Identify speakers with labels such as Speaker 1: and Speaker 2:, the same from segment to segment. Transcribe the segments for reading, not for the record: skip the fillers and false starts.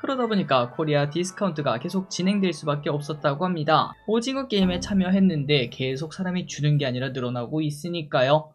Speaker 1: 그러다 보니까 코리아 디스카운트가 계속 진행될 수밖에 없었다고 합니다. 오징어 게임에 참여했는데 계속 사람이 주는 게 아니라 늘어나고 있으니까요.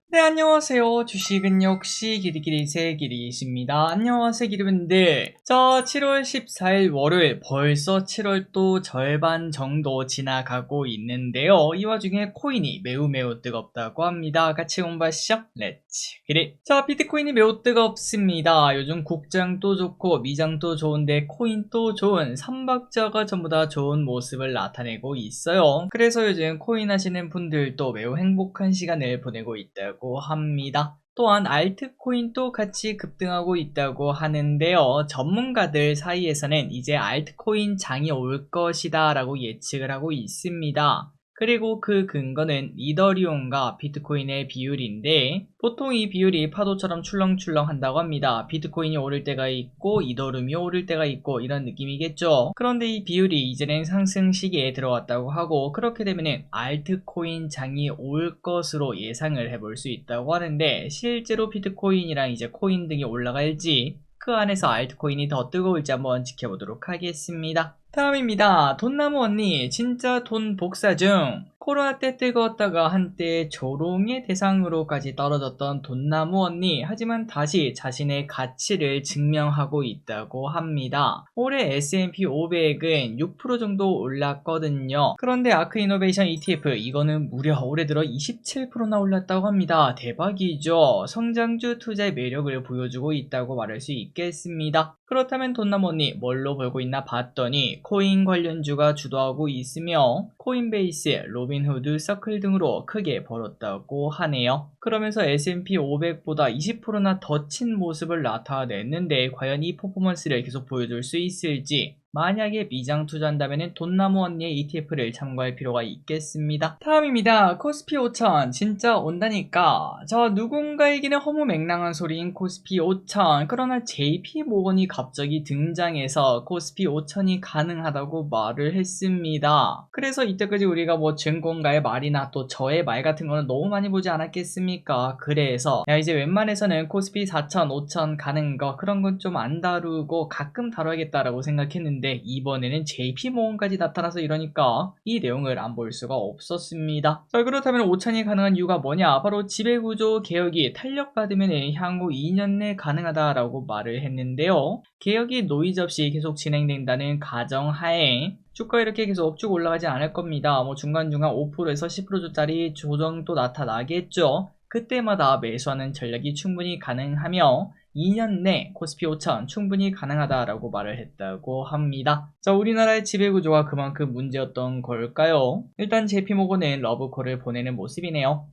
Speaker 1: 네, 안녕하세요. 주식은 역시 길이길이 새길이십니다. 안녕하세요, 기리분들. 7월 14일 월요일, 벌써 7월 또 절반 정도 지나가고 있는데요. 이 와중에 코인이 매우 뜨겁다고 합니다. 같이 공부하시죠. 렛츠 기릿. 비트코인이 매우 뜨겁습니다. 요즘 국장도 좋고 미장도 좋은데 코인도 좋은 삼박자가 전부 다 좋은 모습을 나타내고 있어요. 그래서 요즘 코인 하시는 분들도 매우 행복한 시간을 보내고 있다고 합니다. 또한 알트코인도 같이 급등하고 있다고 하는데요. 전문가들 사이에서는 이제 알트코인 장이 올 것이다 라고 예측을 하고 있습니다. 그리고 그 근거는 이더리움과 비트코인의 비율인데 보통 이 비율이 파도처럼 출렁출렁 한다고 합니다. 비트코인이 오를 때가 있고 이더리움이 오를 때가 있고 이런 느낌이겠죠. 그런데 이 비율이 이제는 상승 시기에 들어왔다고 하고 그렇게 되면 알트코인 장이 올 것으로 예상을 해볼 수 있다고 하는데 실제로 비트코인이랑 이제 코인 등이 올라갈지 그 안에서 알트코인이 더 뜨거울지 한번 지켜보도록 하겠습니다. 다음입니다. 돈나무 언니 진짜 돈 복사 중. 코로나 때 뜨거웠다가 한때 조롱의 대상으로까지 떨어졌던 돈나무 언니, 하지만 다시 자신의 가치를 증명하고 있다고 합니다. 올해 S&P 500은 6% 정도 올랐거든요. 그런데 아크이노베이션 ETF 이거는 무려 올해 들어 27%나 올랐다고 합니다. 대박이죠. 성장주 투자의 매력을 보여주고 있다고 말할 수 있겠습니다. 그렇다면 돈나무 언니 뭘로 벌고 있나 봤더니 코인 관련주가 주도하고 있으며 코인베이스, 로빈후드, 서클 등으로 크게 벌었다고 하네요. 그러면서 S&P 500보다 20%나 더 친 모습을 나타냈는데 과연 이 퍼포먼스를 계속 보여줄 수 있을지, 만약에 미장 투자한다면 돈나무 언니의 ETF를 참고할 필요가 있겠습니다. 다음입니다. 코스피 5000 진짜 온다니까. 누군가에게는 허무맹랑한 소리인 코스피 5000. 그러나 JP모건이 갑자기 등장해서 코스피 5000이 가능하다고 말을 했습니다. 그래서 이때까지 우리가 증권가의 말이나 또 저의 말 같은 거는 너무 많이 보지 않았겠습니까? 그래서 이제 웬만해서는 코스피 4000, 5000 가는 거 그런 건 좀 안 다루고 가끔 다뤄야겠다라고 생각했는데 이번에는 JP모건까지 나타나서 이러니까 이 내용을 안 볼 수가 없었습니다. 그렇다면 5000이 가능한 이유가 뭐냐? 바로 지배구조 개혁이 탄력받으면 향후 2년 내 가능하다라고 말을 했는데요. 개혁이 노이즈 없이 계속 진행된다는 가정하에 주가 이렇게 계속 쭉 올라가지 않을 겁니다. 중간중간 5%에서 10%짜리 조정도 나타나겠죠. 그때마다 매수하는 전략이 충분히 가능하며 2년 내 코스피 5000 충분히 가능하다라고 말을 했다고 합니다. 우리나라의 지배구조가 그만큼 문제였던 걸까요? 일단 JP모건은 러브콜을 보내는 모습이네요.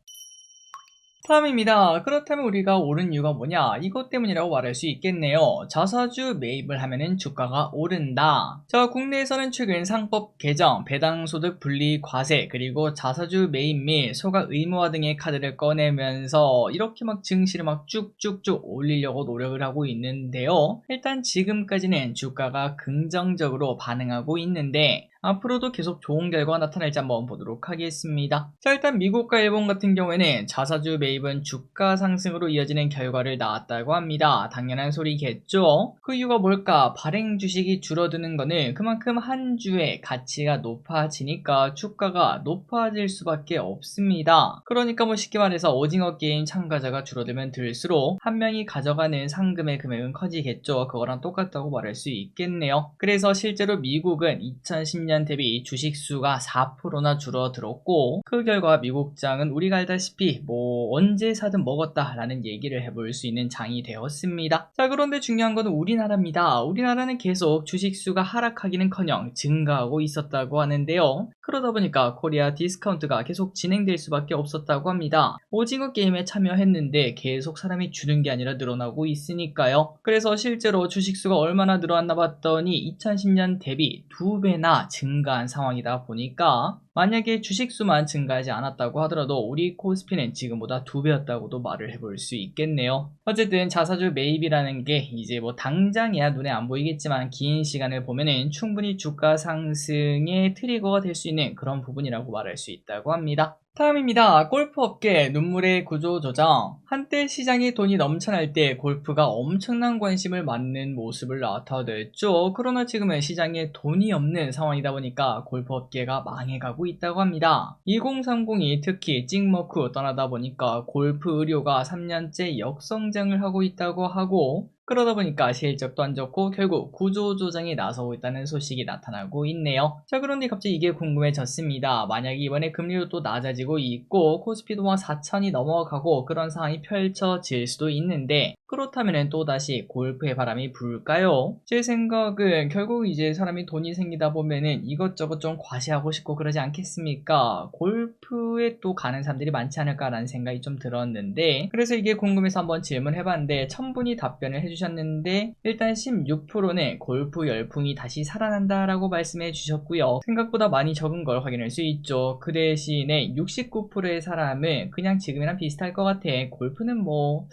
Speaker 1: 다음입니다. 그렇다면 우리가 오른 이유가 뭐냐? 이것 때문이라고 말할 수 있겠네요. 자사주 매입을 하면은 주가가 오른다. 국내에서는 최근 상법 개정, 배당소득 분리 과세, 그리고 자사주 매입 및 소각 의무화 등의 카드를 꺼내면서 이렇게 증시를 쭉쭉쭉 올리려고 노력을 하고 있는데요. 일단 지금까지는 주가가 긍정적으로 반응하고 있는데 앞으로도 계속 좋은 결과가 나타날지 한번 보도록 하겠습니다. 일단 미국과 일본 같은 경우에는 자사주 매입은 주가 상승으로 이어지는 결과를 낳았다고 합니다. 당연한 소리겠죠? 그 이유가 뭘까? 발행 주식이 줄어드는 거는 그만큼 한 주의 가치가 높아지니까 주가가 높아질 수밖에 없습니다. 그러니까 쉽게 말해서 오징어 게임 참가자가 줄어들면 들수록 한 명이 가져가는 상금의 금액은 커지겠죠. 그거랑 똑같다고 말할 수 있겠네요. 그래서 실제로 미국은 2010년 대비 주식수가 4%나 줄어들었고 그 결과 미국장은 우리가 알다시피 언제 사든 먹었다라는 얘기를 해볼 수 있는 장이 되었습니다. 그런데 중요한 건 우리나라입니다. 우리나라는 계속 주식수가 하락하기는커녕 증가하고 있었다고 하는데요. 그러다 보니까 코리아 디스카운트가 계속 진행될 수밖에 없었다고 합니다. 오징어 게임에 참여했는데 계속 사람이 주는 게 아니라 늘어나고 있으니까요. 그래서 실제로 주식수가 얼마나 늘어났나 봤더니 2010년 대비 2배나 증가한 상황이다 보니까 만약에 주식수만 증가하지 않았다고 하더라도 우리 코스피는 지금보다 2배였다고도 말을 해볼 수 있겠네요. 어쨌든 자사주 매입이라는 게 이제 당장이야 눈에 안 보이겠지만 긴 시간을 보면은 충분히 주가 상승의 트리거가 될 수 있는 그런 부분이라고 말할 수 있다고 합니다. 다음입니다. 골프업계 눈물의 구조조정. 한때 시장에 돈이 넘쳐날 때 골프가 엄청난 관심을 받는 모습을 나타냈죠. 그러나 지금은 시장에 돈이 없는 상황이다 보니까 골프업계가 망해가고 있다고 합니다. 2030이 특히 찍먹후 떠나다 보니까 골프 의료가 3년째 역성장을 하고 있다고 하고, 그러다 보니까 실적도 안 좋고 결국 구조조정에 나서고 있다는 소식이 나타나고 있네요. 자, 그런데 갑자기 이게 궁금해졌습니다. 만약에 이번에 금리도 또 낮아지고 있고 코스피도 막 4천이 넘어가고 그런 상황이 펼쳐질 수도 있는데, 그렇다면 또다시 골프의 바람이 불까요? 제 생각은 결국 이제 사람이 돈이 생기다 보면은 이것저것 좀 과시하고 싶고 그러지 않겠습니까? 골프에 또 가는 사람들이 많지 않을까라는 생각이 좀 들었는데, 그래서 이게 궁금해서 한번 질문해봤는데 1000분이 답변을 해주셨는데, 일단 16%는 골프 열풍이 다시 살아난다 라고 말씀해 주셨고요. 생각보다 많이 적은 걸 확인할 수 있죠. 그 대신에 69%의 사람은 그냥 지금이랑 비슷할 것 같아, 골프는 뭐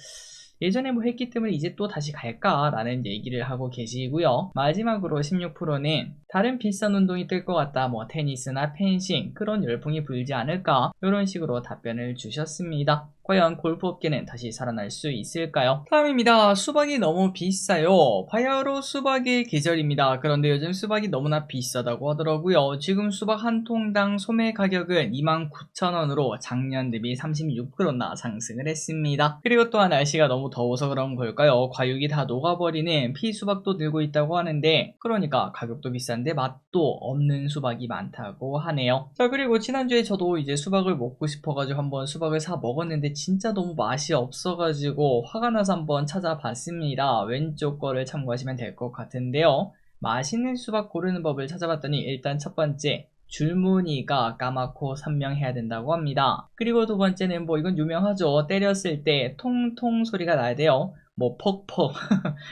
Speaker 1: 예전에 뭐 했기 때문에 이제 또 다시 갈까 라는 얘기를 하고 계시고요. 마지막으로 16%는 다른 비싼 운동이 뜰 것 같다, 뭐 테니스나 펜싱 그런 열풍이 불지 않을까, 이런 식으로 답변을 주셨습니다. 과연 골프업계는 다시 살아날 수 있을까요? 다음입니다. 수박이 너무 비싸요. 바야흐로 수박의 계절입니다. 그런데 요즘 수박이 너무나 비싸다고 하더라고요. 지금 수박 한 통당 소매 가격은 29,000원으로 작년 대비 36%나 상승을 했습니다. 그리고 또한 날씨가 너무 더워서 그런 걸까요? 과육이 다 녹아버리는 피수박도 늘고 있다고 하는데, 그러니까 가격도 비싼데 맛도 없는 수박이 많다고 하네요. 자, 그리고 지난주에 저도 이제 수박을 먹고 싶어가지고 한번 수박을 사 먹었는데 진짜 너무 맛이 없어가지고 화가 나서 한번 찾아봤습니다. 왼쪽 거를 참고하시면 될 것 같은데요. 맛있는 수박 고르는 법을 찾아봤더니 일단 첫 번째, 줄무늬가 까맣고 선명해야 된다고 합니다. 그리고 두 번째는 뭐 이건 유명하죠. 때렸을 때 통통 소리가 나야 돼요. 뭐 퍽퍽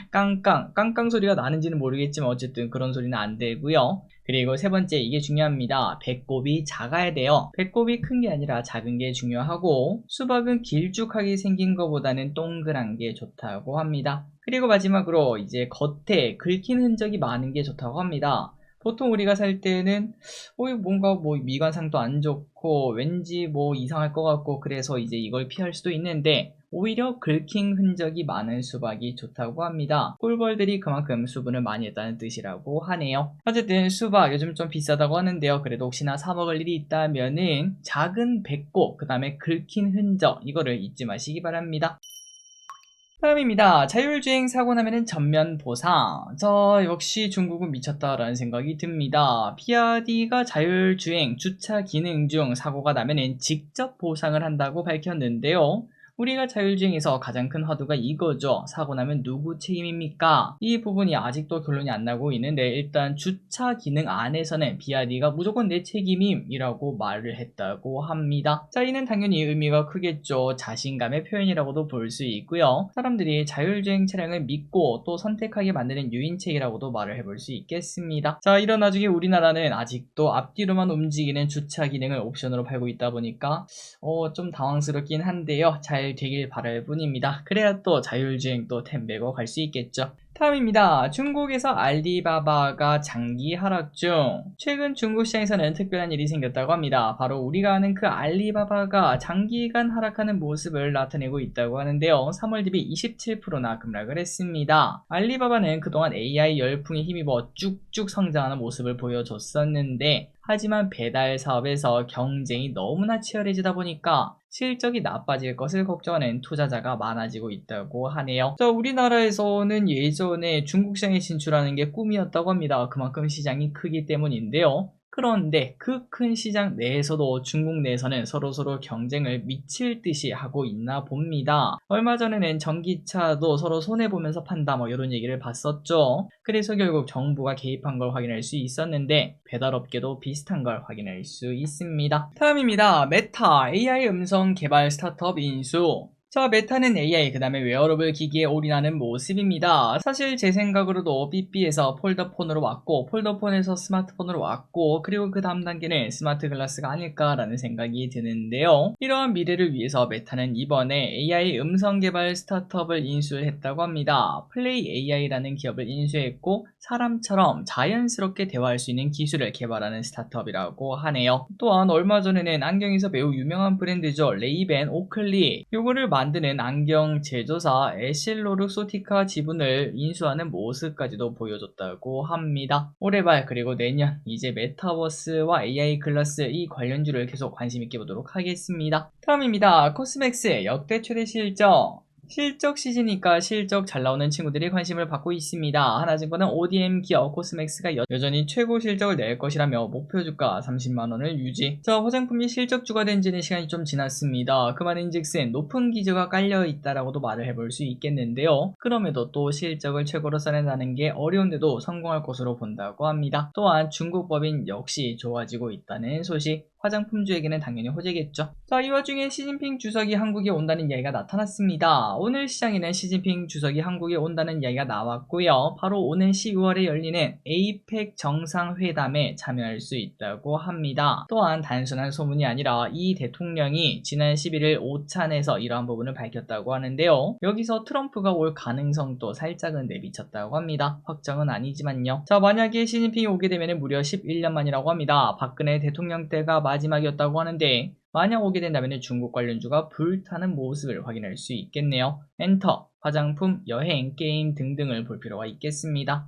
Speaker 1: 깡깡 소리가 나는지는 모르겠지만 어쨌든 그런 소리는 안 되고요. 그리고 세 번째, 이게 중요합니다. 배꼽이 작아야 돼요. 배꼽이 큰 게 아니라 작은 게 중요하고, 수박은 길쭉하게 생긴 것보다는 동그란 게 좋다고 합니다. 그리고 마지막으로 이제 겉에 긁힌 흔적이 많은 게 좋다고 합니다. 보통 우리가 살 때는 뭔가 뭐 미관상도 안 좋고 왠지 뭐 이상할 것 같고 그래서 이제 이걸 피할 수도 있는데, 오히려 긁힌 흔적이 많은 수박이 좋다고 합니다. 꿀벌들이 그만큼 수분을 많이 했다는 뜻이라고 하네요. 어쨌든 수박 요즘 좀 비싸다고 하는데요. 그래도 혹시나 사 먹을 일이 있다면은 작은 배꼽, 그 다음에 긁힌 흔적, 이거를 잊지 마시기 바랍니다. 다음입니다. 자율주행 사고 나면은 전면 보상. 역시 중국은 미쳤다라는 생각이 듭니다. PRD가 자율주행 주차 기능 중 사고가 나면은 직접 보상을 한다고 밝혔는데요. 우리가 자율주행에서 가장 큰 화두가 이거죠. 사고 나면 누구 책임입니까? 이 부분이 아직도 결론이 안 나고 있는데, 일단 주차 기능 안에서는 BRD가 무조건 내 책임임이라고 말을 했다고 합니다. 자, 이는 당연히 의미가 크겠죠. 자신감의 표현이라고도 볼 수 있고요. 사람들이 자율주행 차량을 믿고 또 선택하게 만드는 유인책이라고도 말을 해볼 수 있겠습니다. 자, 이런 와중에 우리나라는 아직도 앞뒤로만 움직이는 주차 기능을 옵션으로 팔고 있다 보니까 좀 당황스럽긴 한데요. 잘 되길 바랄 뿐입니다. 그래야 또 자율주행 또 템 메고 갈 수 있겠죠. 다음입니다. 중국에서 알리바바가 장기 하락 중. 최근 중국 시장에서는 특별한 일이 생겼다고 합니다. 바로 우리가 아는 그 알리바바가 장기간 하락하는 모습을 나타내고 있다고 하는데요. 3월 대비 27%나 급락을 했습니다. 알리바바는 그동안 AI 열풍에 힘입어 쭉쭉 성장하는 모습을 보여줬었는데, 하지만 배달 사업에서 경쟁이 너무나 치열해지다 보니까 실적이 나빠질 것을 걱정하는 투자자가 많아지고 있다고 하네요. 자, 우리나라에서는 예전에 중국 시장에 진출하는 게 꿈이었다고 합니다. 그만큼 시장이 크기 때문인데요. 그런데 그 큰 시장 내에서도 중국 내에서는 서로서로 경쟁을 미칠 듯이 하고 있나 봅니다. 얼마 전에는 전기차도 서로 손해보면서 판다, 뭐 이런 얘기를 봤었죠. 그래서 결국 정부가 개입한 걸 확인할 수 있었는데, 배달업계도 비슷한 걸 확인할 수 있습니다. 다음입니다. 메타 AI 음성 개발 스타트업 인수. 자, 메타는 AI, 그 다음에 웨어러블 기기에 올인하는 모습입니다. 사실 제 생각으로도 삐삐에서 폴더폰으로 왔고, 폴더폰에서 스마트폰으로 왔고, 그리고 그 다음 단계는 스마트 글라스가 아닐까라는 생각이 드는데요. 이러한 미래를 위해서 메타는 이번에 AI 음성 개발 스타트업을 인수를 했다고 합니다. 플레이 AI라는 기업을 인수했고, 사람처럼 자연스럽게 대화할 수 있는 기술을 개발하는 스타트업이라고 하네요. 또한 얼마 전에는 안경에서 매우 유명한 브랜드죠. 레이벤 오클리, 요거를 만드는 안경 제조사 에실로룩소티카 지분을 인수하는 모습까지도 보여줬다고 합니다. 올해 말 그리고 내년 이제 메타버스와 AI 글라스 이 관련주를 계속 관심 있게 보도록 하겠습니다. 다음입니다. 코스맥스의 역대 최대 실적 시즌이니까 실적 잘 나오는 친구들이 관심을 받고 있습니다. 하나증권은 ODM 기업 코스맥스가 여전히 최고 실적을 낼 것이라며 목표 주가 30만원을 유지. 자, 화장품이 실적주가 된 지는 시간이 좀 지났습니다. 그 말인즉슨 높은 기저가 깔려 있다라고도 말을 해볼 수 있겠는데요. 그럼에도 또 실적을 최고로 써낸다는 게 어려운데도 성공할 것으로 본다고 합니다. 또한 중국 법인 역시 좋아지고 있다는 소식. 화장품주에게는 당연히 호재겠죠. 자, 이 와중에 시진핑 주석이 한국에 온다는 이야기가 나타났습니다. 오늘 시장에는 시진핑 주석이 한국에 온다는 이야기가 나왔고요. 바로 오는 12월에 열리는 에이펙 정상회담에 참여할 수 있다고 합니다. 또한 단순한 소문이 아니라 이 대통령이 지난 11일 오찬에서 이러한 부분을 밝혔다고 하는데요. 여기서 트럼프가 올 가능성도 살짝은 내비쳤다고 합니다. 확정은 아니지만요. 자, 만약에 시진핑이 오게 되면 무려 11년 만이라고 합니다. 박근혜 대통령 때가 마지막이었다고 하는데 만약 오게 된다면 중국 관련주가 불타는 모습을 확인할 수 있겠네요. 엔터, 화장품, 여행, 게임 등등을 볼 필요가 있겠습니다.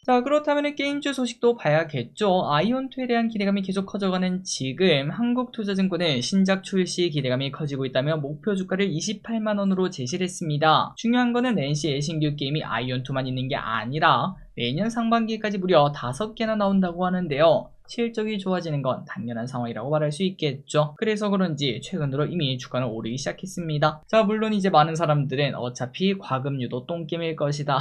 Speaker 1: 자, 그렇다면 게임주 소식도 봐야겠죠. 아이온2에 대한 기대감이 계속 커져가는 지금 한국투자증권은 신작 출시 기대감이 커지고 있다며 목표 주가를 28만원으로 제시를 했습니다. 중요한 거는 NC의 신규 게임이 아이온2만 있는 게 아니라 내년 상반기까지 무려 5개나 나온다고 하는데요. 실적이 좋아지는 건 당연한 상황이라고 말할 수 있겠죠. 그래서 그런지 최근으로 이미 주가는 오르기 시작했습니다. 자, 물론 이제 많은 사람들은 어차피 과금류도 똥겜일 것이다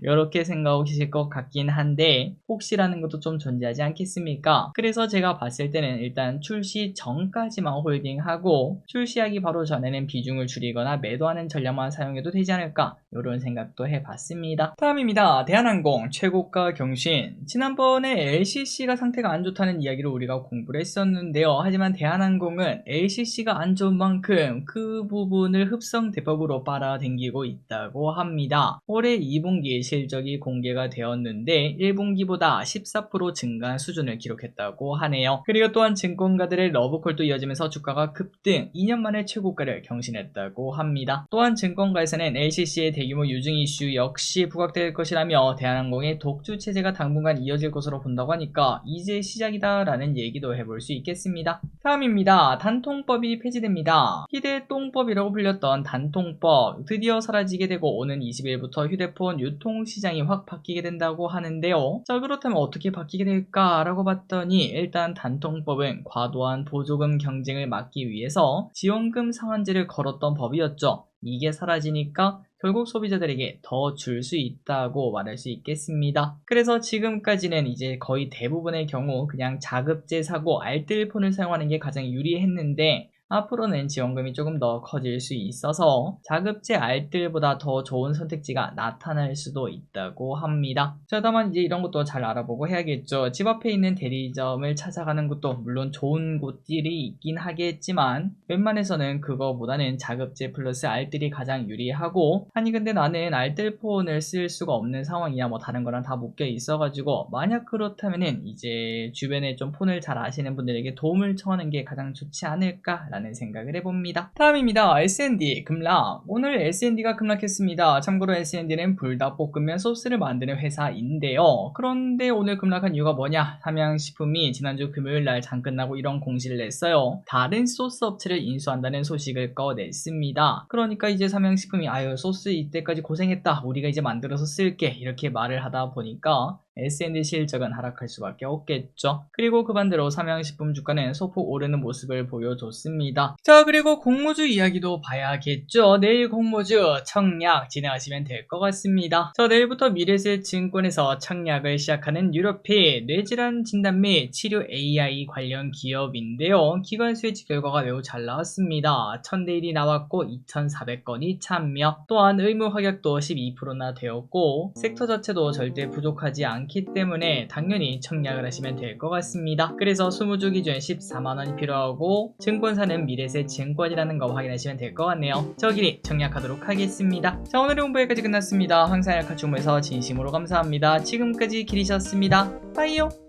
Speaker 1: 이렇게 생각하고 계실 것 같긴 한데 혹시라는 것도 좀 존재하지 않겠습니까? 그래서 제가 봤을 때는 일단 출시 전까지만 홀딩하고 출시하기 바로 전에는 비중을 줄이거나 매도하는 전략만 사용해도 되지 않을까 이런 생각도 해봤습니다. 다음입니다. 대한항공 최고가 경신. 지난번에 LCC가 상태가 안 좋다는 이야기를 우리가 공부를 했었는데요. 하지만 대한항공은 LCC가 안 좋은 만큼 그 부분을 흡성 대법으로 빨아당기고 있다고 합니다. 올해 2분기 실적이 공개가 되었는데 1분기보다 14% 증가한 수준을 기록했다고 하네요. 그리고 또한 증권가들의 러브콜도 이어지면서 주가가 급등, 2년 만에 최고가를 경신했다고 합니다. 또한 증권가에서는 LCC의 대규모 유증 이슈 역시 부각될 것이라며 대한항공의 독주 체제가 당분간 이어질 것으로 본다고 하니까 이제 시작이다 라는 얘기도 해볼 수 있겠습니다. 다음입니다. 단통법이 폐지됩니다. 휴대똥법이라고 불렸던 단통법 드디어 사라지게 되고 오는 20일부터 휴대폰 유통시장이 확 바뀌게 된다고 하는데요. 자, 그렇다면 어떻게 바뀌게 될까 라고 봤더니 일단 단통법은 과도한 보조금 경쟁을 막기 위해서 지원금 상한제를 걸었던 법이었죠. 이게 사라지니까 결국 소비자들에게 더 줄 수 있다고 말할 수 있겠습니다. 그래서 지금까지는 이제 거의 대부분의 경우 그냥 자급제 사고 알뜰폰을 사용하는 게 가장 유리했는데 앞으로는 지원금이 조금 더 커질 수 있어서 자급제 알뜰보다 더 좋은 선택지가 나타날 수도 있다고 합니다. 자, 다만 이제 이런 것도 잘 알아보고 해야겠죠. 집 앞에 있는 대리점을 찾아가는 것도 물론 좋은 곳들이 있긴 하겠지만 웬만해서는 그거보다는 자급제 플러스 알뜰이 가장 유리하고, 아니 근데 나는 알뜰폰을 쓸 수가 없는 상황이야, 뭐 다른 거랑 다 묶여 있어가지고 만약 그렇다면은 이제 주변에 좀 폰을 잘 아시는 분들에게 도움을 청하는 게 가장 좋지 않을까 라는 생각을 해봅니다. 다음입니다. S&D 급락. 오늘 S&D가 급락했습니다. 참고로 S&D는 불닭볶음면 소스를 만드는 회사인데요. 그런데 오늘 급락한 이유가 뭐냐? 삼양식품이 지난주 금요일날 장 끝나고 이런 공시를 냈어요. 다른 소스 업체를 인수한다는 소식을 꺼냈습니다. 그러니까 이제 삼양식품이 아유 소스 이때까지 고생했다, 우리가 이제 만들어서 쓸게, 이렇게 말을 하다 보니까 S&D 실적은 하락할 수밖에 없겠죠. 그리고 그 반대로 삼양식품 주가는 소폭 오르는 모습을 보여줬습니다. 합니다. 자, 그리고 공모주 이야기도 봐야겠죠. 내일 공모주 청약 진행하시면 될 것 같습니다. 자, 내일부터 미래에셋증권에서 청약을 시작하는 뉴로피 뇌질환 진단 및 치료 AI 관련 기업인데요. 기관 수혜치 결과가 매우 잘 나왔습니다. 1000대 1이 나왔고 2400건이 참여, 또한 의무 확약도 12%나 되었고 섹터 자체도 절대 부족하지 않기 때문에 당연히 청약을 하시면 될 것 같습니다. 그래서 20주 기준 14만원이 필요하고 증권사는 미래에셋증권이라는 거 확인하시면 될 것 같네요. 저끼리 청약하도록 하겠습니다. 자, 오늘의 홍보 여기까지 끝났습니다. 항상 약한 주문에서 진심으로 감사합니다. 지금까지 길이셨습니다. 빠이요.